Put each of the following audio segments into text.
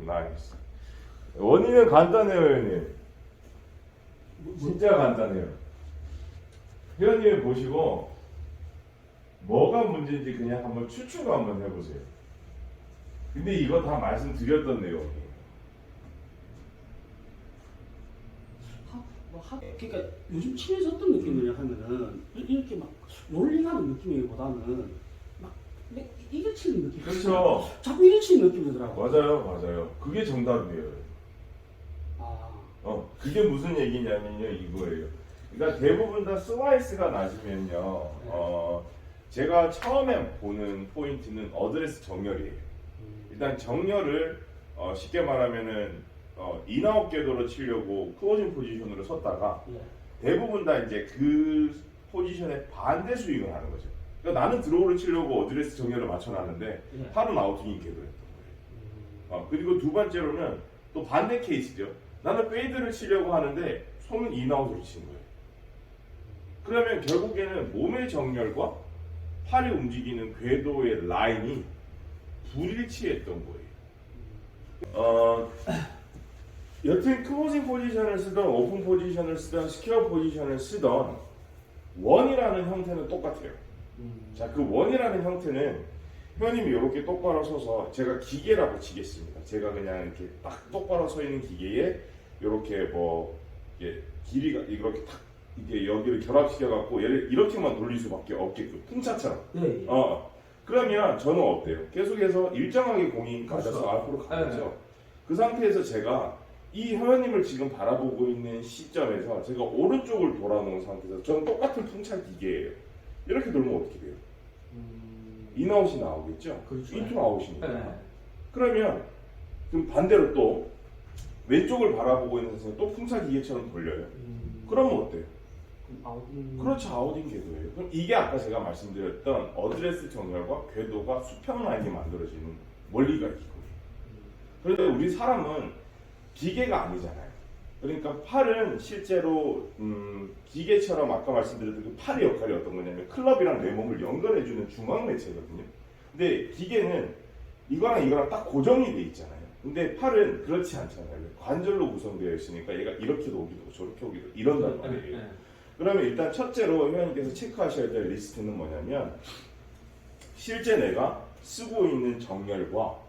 나이스. 원인은 간단해요, 회원님. 진짜 간단해요. 회원님이 보시고 뭐가 문제인지 그냥 한번 추측 한번 해보세요. 근데 이거 다 말씀드렸던 내용이에요. 그러니까 요즘 치매에서 어떤 느낌이냐 하면은 이렇게 막 롤링하는 느낌이보다는 막 이겨치는 느낌. 그렇죠. 자꾸 이겨치는 느낌이더라고. 맞아요. 그게 정답이에요. 아, 그게 무슨 얘기냐면요, 이거예요. 그러니까 대부분 다 스와이스가 낮으면요, 제가 처음에 보는 포인트는 어드레스 정렬이에요. 일단 정렬을 쉽게 말하면은 인아웃 궤도로 치려고 클로징 포지션으로 섰다가 예. 대부분 다 이제 그 포지션에 반대 스윙을 하는 거죠. 그러니까 나는 드로우를 치려고 어드레스 정렬을 맞춰놨는데 예. 팔은 아웃윙 궤도였던 거예요. 그리고 두 번째로는 또 반대 케이스죠. 나는 페이드를 치려고 하는데 손은 인아웃으로 치는 거예요. 그러면 결국에는 몸의 정렬과 팔이 움직이는 궤도의 라인이 불일치했던 거예요. 여튼 클로징 포지션을 쓰던 오픈 포지션을 쓰던 스퀘어 포지션을 쓰던 원이라는 형태는 똑같아요. 자, 그 원이라는 형태는 회원님이 이렇게 똑바로 서서 제가 기계라고 치겠습니다. 제가 그냥 이렇게 딱 똑바로 서 있는 기계에 이렇게 뭐 이게 길이가 이렇게 탁 이게 여기를 결합시켜 갖고 얘를 이렇게만 돌릴 수밖에 없게끔 풍차처럼. 네. 그러면 저는 어때요? 계속해서 일정하게 공이 그렇죠. 가져서 앞으로 가죠. 네. 그 상태에서 제가 이 회원님을 지금 바라보고 있는 시점에서 제가 오른쪽을 돌아놓은 상태에서 저는 똑같은 풍차 기계예요. 이렇게 돌면 어떻게 돼요? 인아웃이 나오겠죠? 그렇죠. 인투 아웃이니까. 네. 그러면 그럼 반대로 또 왼쪽을 바라보고 있는 상태에서 또 풍차 기계처럼 돌려요. 그러면 어때요? 그렇죠. 아웃인 궤도예요. 그럼 이게 아까 제가 말씀드렸던 어드레스 정렬과 궤도가 수평라인이 만들어지는 원리가 이거예요. 그런데 우리 사람은 기계가 아니잖아요. 그러니까 팔은 실제로 기계처럼 아까 말씀드렸던 그 팔의 역할이 어떤 거냐면 클럽이랑 내 몸을 연결해주는 중앙 매체거든요. 근데 기계는 이거랑 딱 고정이 돼 있잖아요. 근데 팔은 그렇지 않잖아요. 관절로 구성되어 있으니까 얘가 이렇게도 오기도 저렇게 오기도 이런단 말이에요. 그러면 일단 첫째로 회원님께서 체크하셔야 될 리스트는 뭐냐면 실제 내가 쓰고 있는 정렬과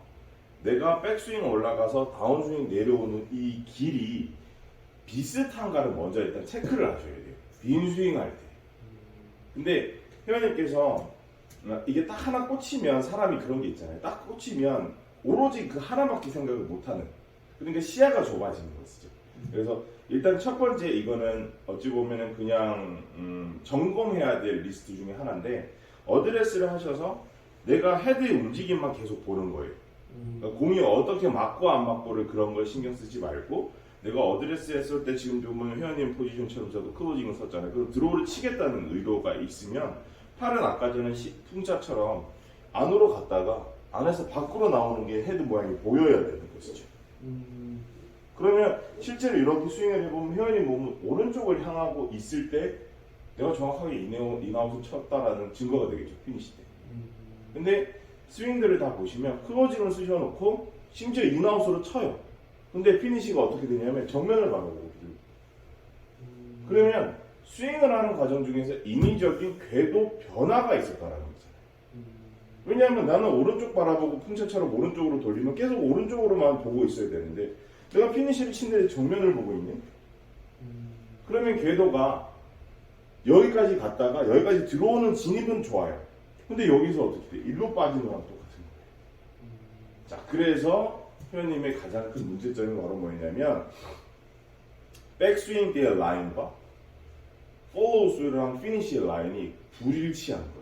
내가 백스윙 올라가서 다운스윙 내려오는 이 길이 비슷한가를 먼저 일단 체크를 하셔야 돼요. 빈스윙 할 때. 근데 회원님께서 이게 딱 하나 꽂히면 사람이 그런 게 있잖아요. 딱 꽂히면 오로지 그 하나밖에 생각을 못하는. 그러니까 시야가 좁아지는 것이죠. 그래서 일단 첫 번째 이거는 어찌 보면은 그냥 점검해야 될 리스트 중에 하나인데 어드레스를 하셔서 내가 헤드의 움직임만 계속 보는 거예요. 그러니까 공이 어떻게 맞고 안 맞고를 그런 걸 신경 쓰지 말고 내가 어드레스 했을 때 지금 보면 회원님 포지션처럼 저도 클로징을 썼잖아요. 그럼 드로우를 치겠다는 의도가 있으면 팔은 아까 전에 풍자처럼 안으로 갔다가 안에서 밖으로 나오는 게 헤드 모양이 보여야 되는 것이죠. 그러면 실제로 이렇게 스윙을 해보면 회원님 몸은 오른쪽을 향하고 있을 때 내가 정확하게 인아웃을 쳤다라는 증거가 되겠죠. 피니시 때. 근데 스윙들을 다 보시면 클로징을 쓰셔놓고 심지어 인아웃으로 쳐요. 근데 피니시가 어떻게 되냐면 정면을 바라보고 그러면 스윙을 하는 과정 중에서 인위적인 궤도 변화가 있었다라는 거잖아요. 왜냐하면 나는 오른쪽 바라보고 풍차처럼 오른쪽으로 돌리면 계속 오른쪽으로만 보고 있어야 되는데 내가 피니시를 치는데 정면을 보고 있네. 그러면 궤도가 여기까지 갔다가 여기까지 들어오는 진입은 좋아요. 근데 여기서 어떻게 돼? 일로 빠지는 거랑 똑같은 거예요. 자, 그래서 회원님의 가장 큰 문제점이 바로 뭐냐면 백스윙 때의 라인과 follow through랑 피니시의 라인이 불일치한 거예요.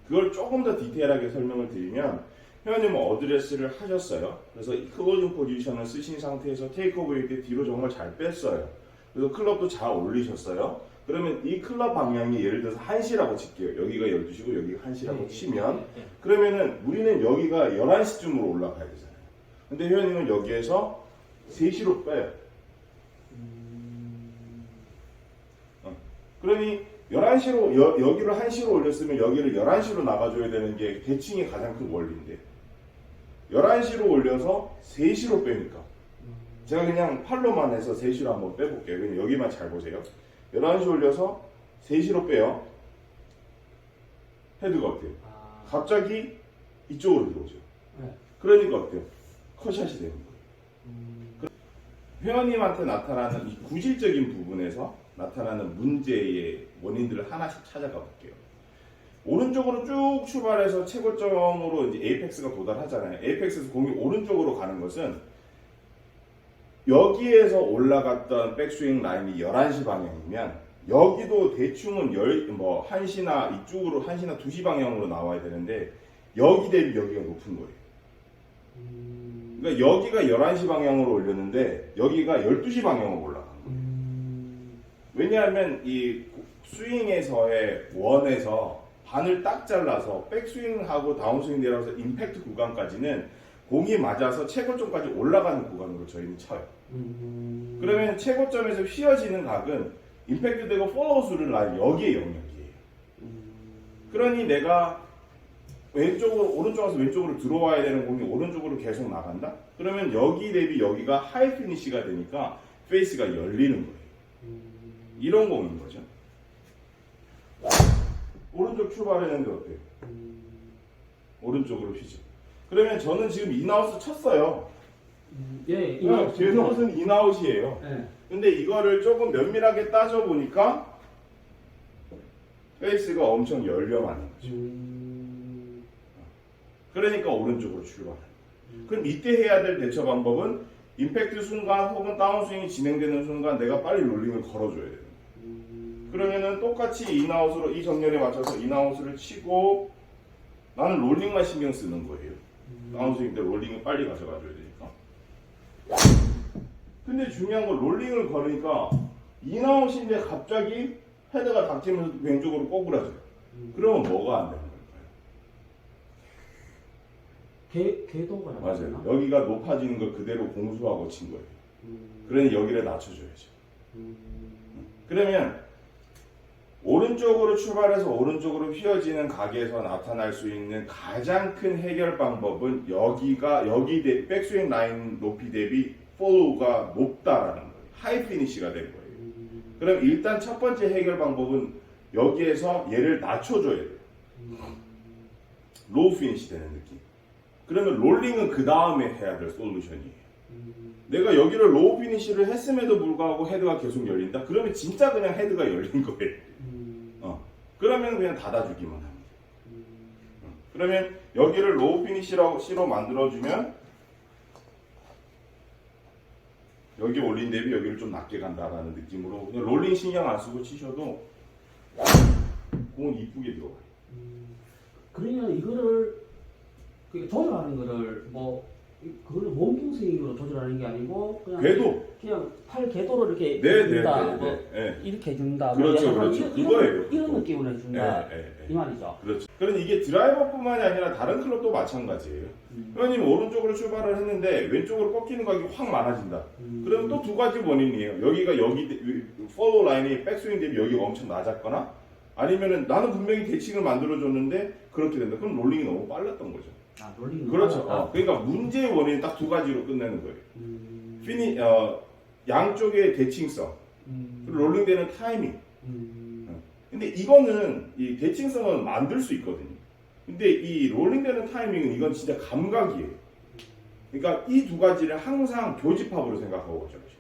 그걸 조금 더 디테일하게 설명을 드리면 회원님은 어드레스를 하셨어요. 그래서 클로징 포지션을 쓰신 상태에서 테이크오버일 때 뒤로 정말 잘 뺐어요. 그래서 클럽도 잘 올리셨어요. 그러면 이 클럽 방향이 예를 들어서 1시라고 칠게요. 여기가 12시고 여기가 1시라고 치면 그러면은 우리는 여기가 11시쯤으로 올라가야 되잖아요. 근데 회원님은 여기에서 3시로 빼요. 그러니 11시로 여기를 1시로 올렸으면 여기를 11시로 나가줘야 되는 게 대칭의 가장 큰 원리인데 11시로 올려서 3시로 빼니까 제가 그냥 팔로만 해서 3시로 한번 빼볼게요. 그냥 여기만 잘 보세요. 11시 올려서 3시로 빼요. 헤드가 어때요? 갑자기 이쪽으로 들어오죠. 네. 그러니까 어때요? 컷샷이 되는 거예요. 회원님한테 나타나는 이 구질적인 부분에서 나타나는 문제의 원인들을 하나씩 찾아가 볼게요. 오른쪽으로 쭉 출발해서 최고점으로 이제 에이펙스가 도달하잖아요. 에이펙스에서 공이 오른쪽으로 가는 것은 여기에서 올라갔던 백스윙 라인이 11시 방향이면 여기도 대충은 1시나 이쪽으로 1시나 2시 방향으로 나와야 되는데 여기 대비 여기가 높은 거예요. 그러니까 여기가 11시 방향으로 올렸는데 여기가 12시 방향으로 올라간 거예요. 왜냐하면 이 스윙에서의 원에서 반을 딱 잘라서 백스윙하고 다운스윙 내려서 임팩트 구간까지는 공이 맞아서 최고점까지 올라가는 구간으로 저희는 쳐요. 그러면 최고점에서 휘어지는 각은 임팩트 되고 폴로우스를 날 여기에 영역이에요. 그러니 내가 왼쪽으로 오른쪽에서 왼쪽으로 들어와야 되는 공이 오른쪽으로 계속 나간다? 그러면 여기 대비 여기가 하이 피니시가 되니까 페이스가 열리는 거예요. 이런 공인 거죠. 오른쪽 출발했는데 어때요? 오른쪽으로 휘죠. 그러면 저는 지금 인아웃을 쳤어요. 예, 제 것은 인아웃이에요. 네. 근데 이거를 조금 면밀하게 따져보니까 페이스가 엄청 열려가는 거죠. 그러니까 오른쪽으로 출발해요. 그럼 이때 해야 될 대처 방법은 임팩트 순간 혹은 다운스윙이 진행되는 순간 내가 빨리 롤링을 걸어줘야 돼요. 그러면은 똑같이 인아웃으로 이 정렬에 맞춰서 인아웃을 치고 나는 롤링만 신경 쓰는 거예요. 다운스윙 때 롤링을 빨리 가져가줘야 되니까. 근데 중요한 건 롤링을 걸으니까 인아웃인데 갑자기 헤드가 닥치면서 왼쪽으로 꼬꾸라져요. 그러면 뭐가 안 되는 걸까요? 궤도가 맞아요. 여기가 높아지는 걸 그대로 공수하고 친 거예요. 그러니 여기를 낮춰줘야죠. 그러면 오른쪽으로 출발해서 오른쪽으로 휘어지는 각에서 나타날 수 있는 가장 큰 해결 방법은 여기 백스윙 라인 높이 대비 폴로우가 높다라는 거예요. 하이 피니시가 된 거예요. 그럼 일단 첫 번째 해결 방법은 여기에서 얘를 낮춰줘야 돼요. 로우 피니시 되는 느낌. 그러면 롤링은 그 다음에 해야 될 솔루션이에요. 내가 여기를 로우 피니시를 했음에도 불구하고 헤드가 계속 열린다? 그러면 진짜 그냥 헤드가 열린 거예요. 그러면 그냥 닫아주기만 합니다. 그러면 여기를 로우 피니시로 만들어주면 여기 올린 대비 여기를 좀 낮게 간다라는 느낌으로 그냥 롤링 신경 안 쓰고 치셔도 공은 이쁘게 들어가요. 그러면 이거를 조절하는 거를 그걸 몸통 스윙으로 조절하는 게 아니고 그냥 팔 궤도로 이렇게 해준다, 이렇게 해준다, 그렇죠, 그렇죠. 그거예요. 이런 느낌으로 해준다, 이 말이죠. 그렇죠. 그러니 이게 드라이버뿐만이 아니라 다른 클럽도 마찬가지예요. 회원님 오른쪽으로 출발을 했는데 왼쪽으로 꺾이는 각이 확 많아진다. 그럼 또 두 가지 원인이에요. 여기가 follow 라인이 백스윙 대비 여기가 엄청 낮았거나 아니면은 나는 분명히 대칭을 만들어줬는데 그렇게 된다. 그럼 롤링이 너무 빨랐던 거죠. 롤링이 그렇죠. 그러니까 문제의 원인이 딱 두 가지로 끝내는 거예요. 양쪽의 대칭성, 롤링되는 타이밍. 근데 이거는 이 대칭성은 만들 수 있거든요. 근데 이 롤링되는 타이밍은 이건 진짜 감각이에요. 그러니까 이 두 가지를 항상 교집합으로 생각하고 가셔야 돼요.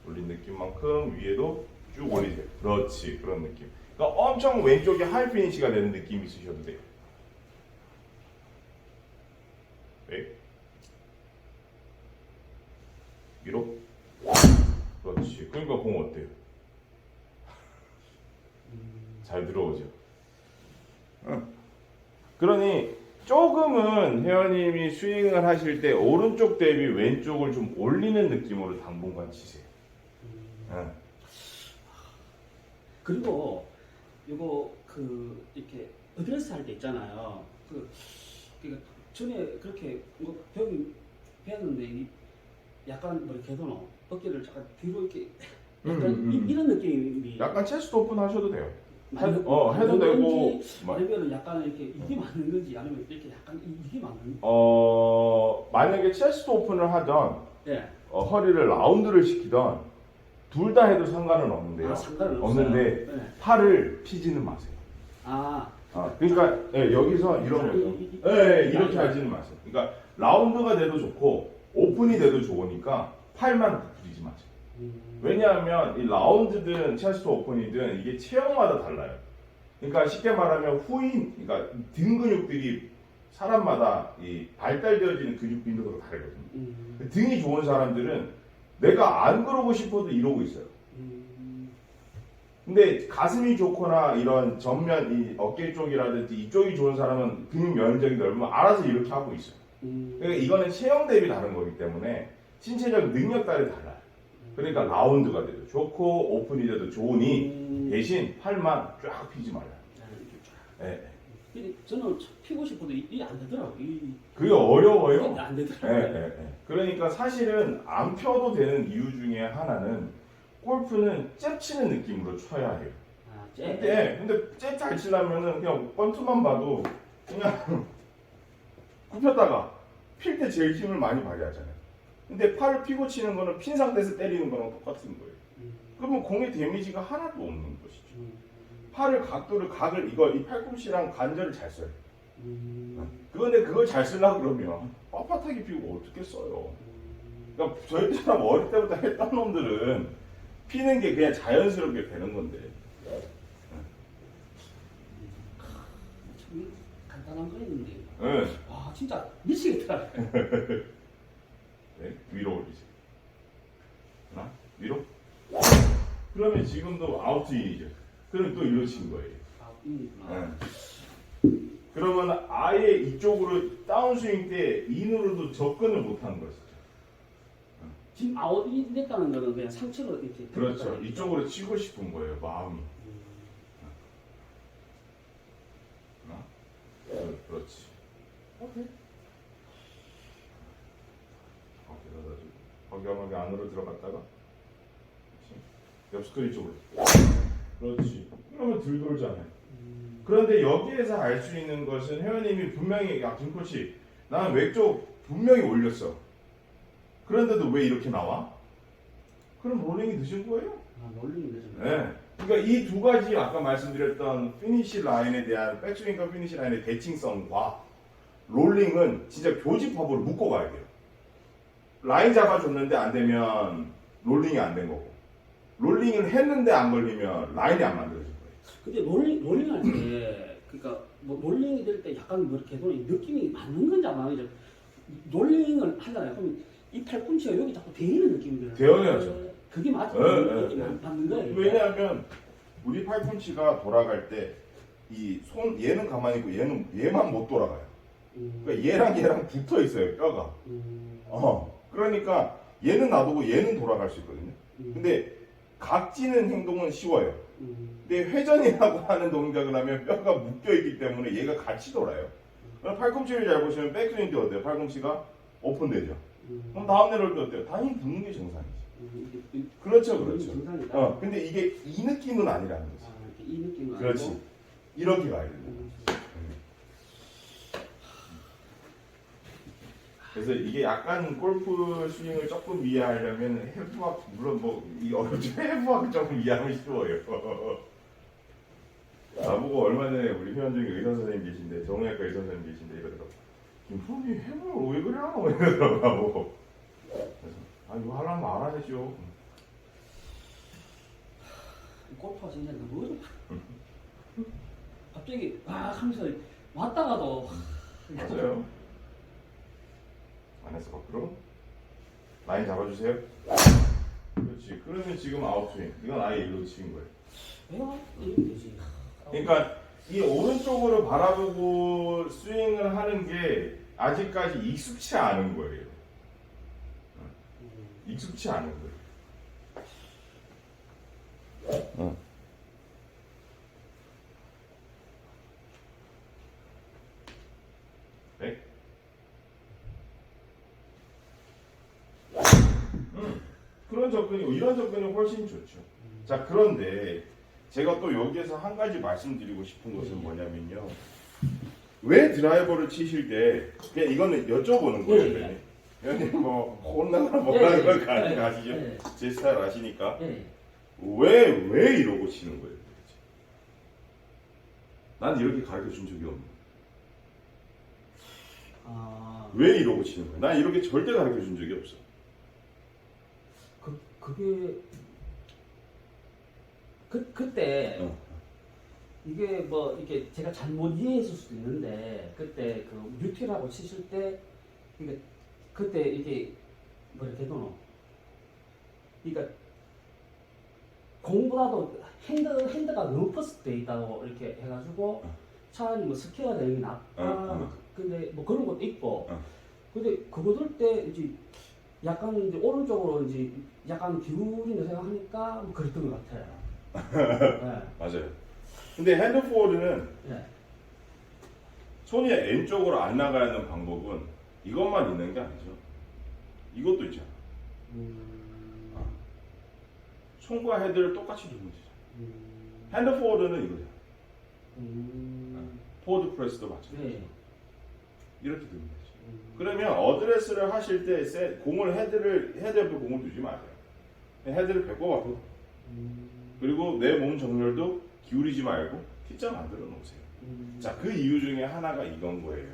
올린 느낌만큼 위에도 쭉 올리세요. 그렇지, 그런 느낌. 그러니까 엄청 왼쪽에 하이 피니시가 되는 느낌이 있으셔도 돼요. 네. 위로. 그렇지. 그러니까 공 어때요? 잘 들어오죠. 그러니 조금은 회원님이 스윙을 하실 때 오른쪽 대비 왼쪽을 좀 올리는 느낌으로 당분간 치세요. 그리고 이거 이렇게 어드레스 할 때 있잖아요. 전에 그렇게 배웠는데 약간 궤도는 어깨를 잠깐 뒤로 이렇게 약간 이런 느낌이 약간 체스트 오픈 하셔도 돼요. 해도 되고. 아니면 약간 이렇게 이게 맞는 건지 아니면 이렇게 약간 이게 맞는 만약에 체스트 오픈을 하던 예. 허리를 라운드를 시키던 둘 다 해도 상관은 없는데요. 상관은 없는데 없어요. 네. 팔을 피지는 마세요. 그러니까 여기서 이런 거죠. 이렇게 하지는 마세요. 그러니까 라운드가 돼도 좋고 오픈이 돼도 좋으니까 팔만 부풀리지 마세요. 왜냐하면 이 라운드든 체스트 오픈이든 이게 체형마다 달라요. 그러니까 쉽게 말하면 그러니까 등 근육들이 사람마다 이 발달되어지는 근육 빈도가 다르거든요. 등이 좋은 사람들은 내가 안 그러고 싶어도 이러고 있어요. 근데 가슴이 좋거나 이런 전면 이 어깨 쪽이라든지 이쪽이 좋은 사람은 근육 면적이 넓으면 알아서 이렇게 하고 있어요. 그러니까 이거는 체형 대비 다른 거기 때문에 신체적 능력 따라 달라요. 그러니까 라운드가 돼도 좋고 오픈이 돼도 좋으니 대신 팔만 쫙 피지 말아요. 네. 근데 저는 피고 싶어도 이게 안 되더라고요. 그게 어려워요. 안 되더라고요. 네. 그러니까 사실은 안 펴도 되는 이유 중에 하나는 골프는 잽 치는 느낌으로 쳐야 해요. 근데 잽 잘 치려면은 그냥 번트만 봐도 그냥 굽혔다가 필 때 제일 힘을 많이 발휘하잖아요. 근데 팔을 피고 치는 거는 핀 상태에서 때리는 거랑 똑같은 거예요. 그러면 공의 데미지가 하나도 없는 것이죠. 팔을 각을 이 팔꿈치랑 관절을 잘 써요. 그런데 그걸 잘 쓰려고 그러면 빳빳하게 피고 어떻게 써요? 그러니까 저희처럼 어릴 때부터 했던 놈들은 피는 게 그냥 자연스럽게 되는 건데. 참 간단한 거였는데. 네. 와 진짜 미치겠더라. 네, 위로 올리세요. 하나, 위로. 그러면 지금도 아웃스윙이죠. 그럼 또 이로 친 거예요. 그러면 아예 이쪽으로 다운스윙 때 인으로도 접근을 못하는 거였어요. 지금 아웃이 됐다는 거는 그냥 상체로 이렇게. 그렇죠. 이쪽으로 치고 싶은 거예요, 마음이. 그렇지. 오케이. 과감하게 안으로 들어갔다가 옆 스크린 쪽으로. 그렇지. 그러면 들 돌잖아요. 그런데 여기에서 알 수 있는 것은 회원님이 분명히 김코치 나는 왼쪽 분명히 올렸어. 그런데도 왜 이렇게 나와? 그럼 롤링이 늦은 거예요. 롤링이 늦은 거예요. 네. 그러니까 이 두 가지 아까 말씀드렸던 피니시 라인에 대한 백스윙과 피니시 라인의 대칭성과 롤링은 진짜 교집합으로 묶어가야 돼요. 라인 잡아줬는데 안 되면 롤링이 안 된 거고 롤링을 했는데 안 걸리면 라인이 안 만들어질 거예요. 근데 롤링 할 때 그러니까 뭐 롤링이 될 때 약간 뭐 이렇게 느낌이 맞는 건지 안 맞는 건지 롤링을 하잖아요. 그럼 이 팔꿈치가 여기 자꾸 대이는 느낌이 들어요. 대어야죠. 그게 맞는 거예요. 왜냐하면 우리 팔꿈치가 돌아갈 때 이 손 얘는 가만히 있고 얘만 못 돌아가요. 그러니까 얘랑 붙어 있어요 뼈가. 그러니까 얘는 놔두고 얘는 돌아갈 수 있거든요. 근데 각지는 행동은 쉬워요. 근데 회전이라고 하는 동작을 하면 뼈가 묶여 있기 때문에 얘가 같이 돌아요. 팔꿈치를 잘 보시면 백스윙 때 어때요? 팔꿈치가 오픈되죠. 그럼 다음 내려올 때 어때요? 당연히 붙는 게 정상이지. 그렇죠. 근데 이게 이 느낌은 아니라는 거지. 이 느낌은 그렇지. 아니고? 이렇게 가야 된다. 그래서 이게 약간 골프 스윙을 조금 이해하려면 헤브와크 물론 이 어렵죠. 헤브와크 조금 이해하면 쉬워요. 나보고 얼마 전에 우리 회원 중에 의사 선생님 계신데 정형외과 의사 선생님 계신데 이러더라고. 김프로님 헤브를 왜 그러냐고 이러더라고 나보고. 그래서 이거 하려면 알아야죠. 골프가 진짜 너무 어렵다. 갑자기 하면서 왔다가도 맞아요. 안에서 거꾸로 라인 잡아주세요. 그렇지. 그러면 지금 아웃스윙. 이건 아예 일로 치는 거예요. 왜요? 이렇게 되지. 그러니까 이 오른쪽으로 바라보고 스윙을 하는 게 아직까지 익숙치 않은 거예요. 익숙치 않은 거예요. 네? 그런 접근이 이런 접근이 훨씬 좋죠. 자, 그런데 제가 또 여기에서 한 가지 말씀드리고 싶은 것은 뭐냐면요. 왜 드라이버를 치실 때 그냥 이거는 여쭤보는 거예요. 예. 형님 뭐 혼나거나 뭐라는 걸 예. 아시죠? 예. 제 스타일 아시니까 예. 왜 이러고 치는 거예요? 도대체? 난 이렇게 가르쳐 준 적이 없는. 아, 왜 이러고 치는 거야? 난 이렇게 절대 가르쳐 준 적이 없어. 그때 어. 이게 뭐 이게 제가 잘못 이해했을 수도 있는데 그때 그 뮤티라고 치실 때 이게 그때 이게 뭐라 해야 되노? 그러니까 공보다도 핸드가 너무 퍼스트 돼 있다고 이렇게 해가지고 차라리 뭐 스퀘어가 되는 게 낫다. 근데 뭐 그런 것도 있고. 근데 그거 들 때 이제 약간 이제 오른쪽으로 이제 약간 기울인다 생각하니까 뭐 그랬던 것 같아요. 네. 맞아요. 근데 핸드포워드는 네. 손이 N쪽으로 안 나가는 방법은 이것만 있는 게 아니죠. 이것도 있잖아. 손과 헤드를 똑같이 두면 되잖아. 핸드포워드는 이거잖아. 포워드 프레스도 마찬가지죠. 네. 이렇게 두면 되죠. 그러면 어드레스를 하실 때 공을 헤드 옆에 공을 두지 마세요. 헤드를 배꼽 앞으로. 그리고 내 몸 정렬도 기울이지 말고 T자 만들어 놓으세요. 자, 그 이유 중에 하나가 이건 거예요.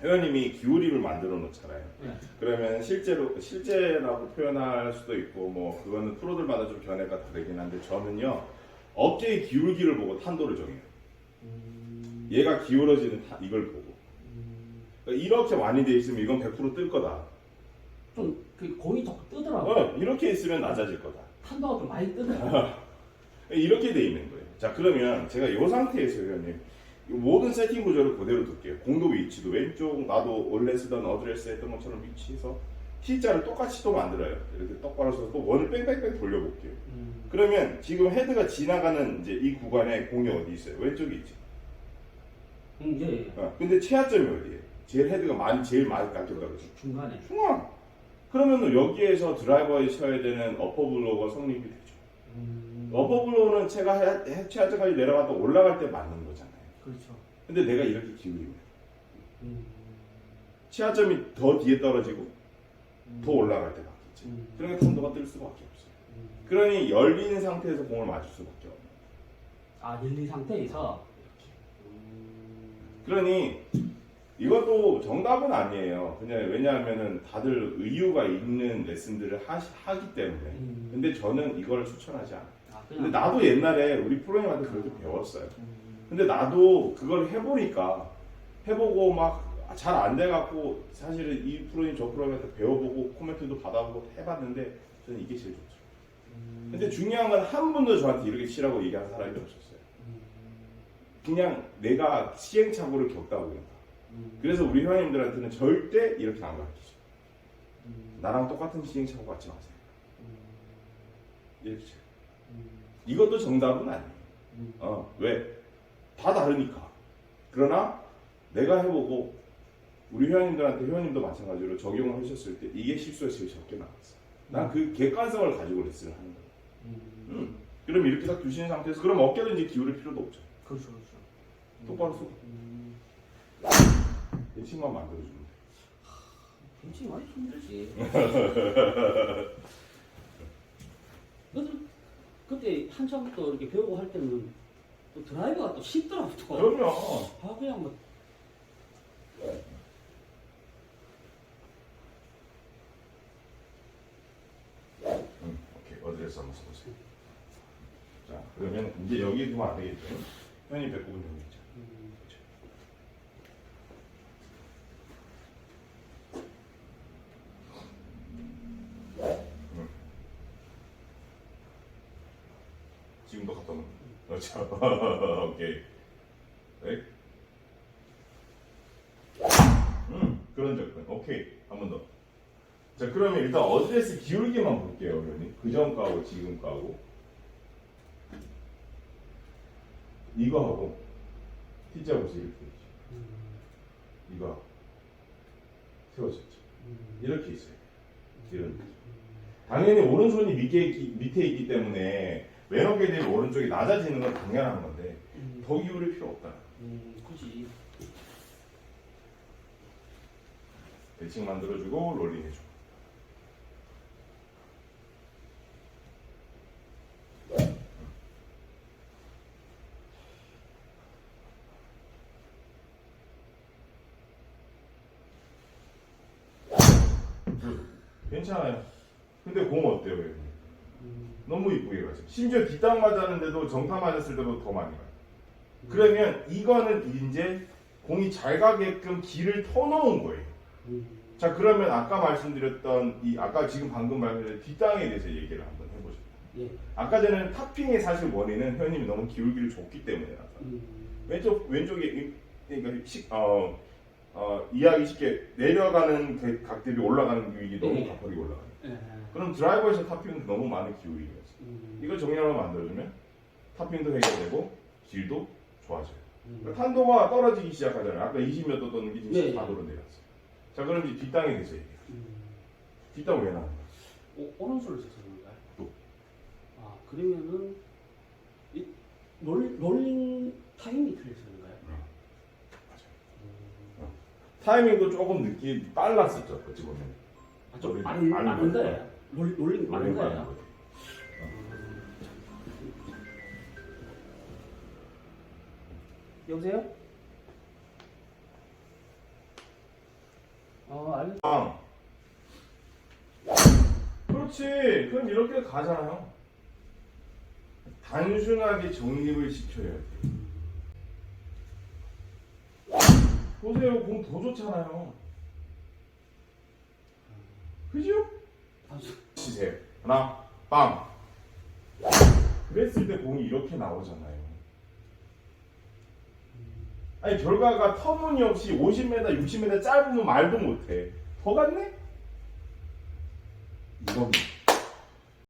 회원님이 기울임을 만들어 놓잖아요. 네. 그러면 실제라고 표현할 수도 있고 뭐 그거는 프로들마다 좀 견해가 다르긴 한데 저는요 어깨의 기울기를 보고 탄도를 정해요. 얘가 기울어지는 이걸 보고 그러니까 이렇게 많이 돼 있으면 이건 100% 뜰 거다. 좀 그 공이 자꾸 뜨더라고요. 이렇게 있으면 낮아질 거다. 탄도가 좀 많이 뜨더라고요. 이렇게 돼 있는 거예요. 자, 그러면 제가 이 상태에서 회원님 모든 세팅 구조를 그대로 둘게요. 공도 위치도 왼쪽 나도 원래 쓰던 어드레스 했던 것처럼 위치해서 T자를 똑같이 또 만들어요. 이렇게 똑바로 서서 또 원을 뺑뺑뺑 돌려볼게요. 그러면 지금 헤드가 지나가는 이제 이 구간에 공이 어디 있어요? 왼쪽에 있지. 예. 근데 최하점이 어디예요? 제일 많이 깎였다고 그러죠. 중간에. 중앙. 그러면 여기에서 드라이버에 쳐야 되는 어퍼블로우가 성립이 되죠. 어퍼블로우는 최하점까지 내려가다 올라갈 때 맞는 거잖아요. 그렇죠. 근데 내가 이렇게 기울이면 최하점이 더 뒤에 떨어지고 더 올라갈 때 맞겠지. 그러니까 탄도가 뜰 수밖에 없어요. 그러니 열린 상태에서 공을 맞을 수밖에 없는. 아, 열린 상태에서 그러니 이것도 정답은 아니에요. 그냥 왜냐하면은 다들 의유가 있는 레슨들을 하기 때문에. 근데 저는 이걸 추천하지 않아요. 근데 나도 옛날에 우리 프로님한테 그렇게 배웠어요. 근데 나도 그걸 해보고 막 잘 안 돼갖고 사실은 이 프로님 저 프로님한테 배워보고 코멘트도 받아보고 해봤는데 저는 이게 제일 좋죠. 근데 중요한 건 한 번도 저한테 이렇게 치라고 얘기한 사람이 없었어요. 그냥 내가 시행착오를 겪다 보니까. 그래서 우리 회원님들한테는 절대 이렇게 안 가르치죠. 나랑 똑같은 시행착오 갖지 마세요. 이렇게 쳐요. 이것도 정답은 아니에요. 왜? 다 다르니까. 그러나 내가 해보고 우리 회원님도 마찬가지로 적용을 하셨을 때 이게 실수가 제일 적게 나왔어. 난 그 객관성을 가지고 레슨을 하는 거예요. 그럼 이렇게 딱 두시는 상태에서 그럼 어깨를 이제 기울일 필요도 없죠. 그렇죠. 똑바로 쓰고. 대칭만 만들어주면 돼. 대칭 많이 힘들지. 그래도 그때 한참부터 이렇게 배우고 할 때는 또 드라이버가 또 쉽더라고. 그럼요. 그냥 뭐. 오케이. 어드레스 한번 써보세요. 자, 그러면 이제 여기 두면 안 되겠죠. 회원님 배꼽은 여기 있죠. 지금도 갔다 오면 그렇죠. 오케이. 네. 그런 접근. 오케이. 한 번 더. 자, 그러면 일단 어드레스 기울기만 볼게요, 회원님. 그전 거하고 지금 거하고. 이거하고 T자 보세요. 이렇게 있죠. 이거 세워졌죠. 이렇게 있어요. 이런 거죠. 당연히 오른손이 밑에 있기 때문에 왼어깨 대비 오른쪽이 낮아지는 건 당연한 건데 더 기울일 필요 없다. 굳이. 배칭 만들어주고 롤링 해주고. 괜찮아요. 근데 공 어때요? 여기? 너무 이쁘게 가죠. 심지어 뒷땅 맞았는데도 정타 맞았을 때도 더 많이 가요. 그러면 이거는 이제 공이 잘 가게끔 길을 터놓은 거예요. 자, 그러면 아까 말씀드렸던 아까 지금 방금 말씀드린 뒷땅에 대해서 얘기를 한번 해보죠. 예. 아까 전에는 탑핑의 사실 원인은 회원님이 너무 기울기를 줬기 때문에 나타나요. 왼쪽에 그러니까 이해하기 쉽게 내려가는 각 대비 올라가는 기울기 너무 가파르게 올라가요. 그럼 드라이버에서 탑핑은 너무 많은 기울기가 있어요. 이걸 정렬로 만들어주면 탑핑도 해결되고 길도 좋아져요. 그러니까 탄도가 떨어지기 시작하잖아요. 아까 20몇 도 떴는 게 지금 14도로 내려왔어요. 자, 그럼 이제 뒷땅에 대해서 얘기해요. 뒷땅 왜 나오는 거야? 오른손을 써서 그런가요? 또. 아, 그러면은 롤링 타임이 틀려서 그런가요? 맞아요. 타이밍도 조금 빨랐었죠. 어찌 보면. 좀 많은 거예요. 롤링 많은 거예요. 여보세요? 알겠습니다. 그렇지. 그럼 이렇게 가잖아요. 단순하게 정립을 시켜야 돼. 보세요. 공 더 좋잖아요. 그죠? 치세요. 하나, 빵. 그랬을 때 공이 이렇게 나오잖아요. 아니, 결과가 터무니없이 50m, 60m 짧으면 말도 못해. 더 갔네? 이겁니다.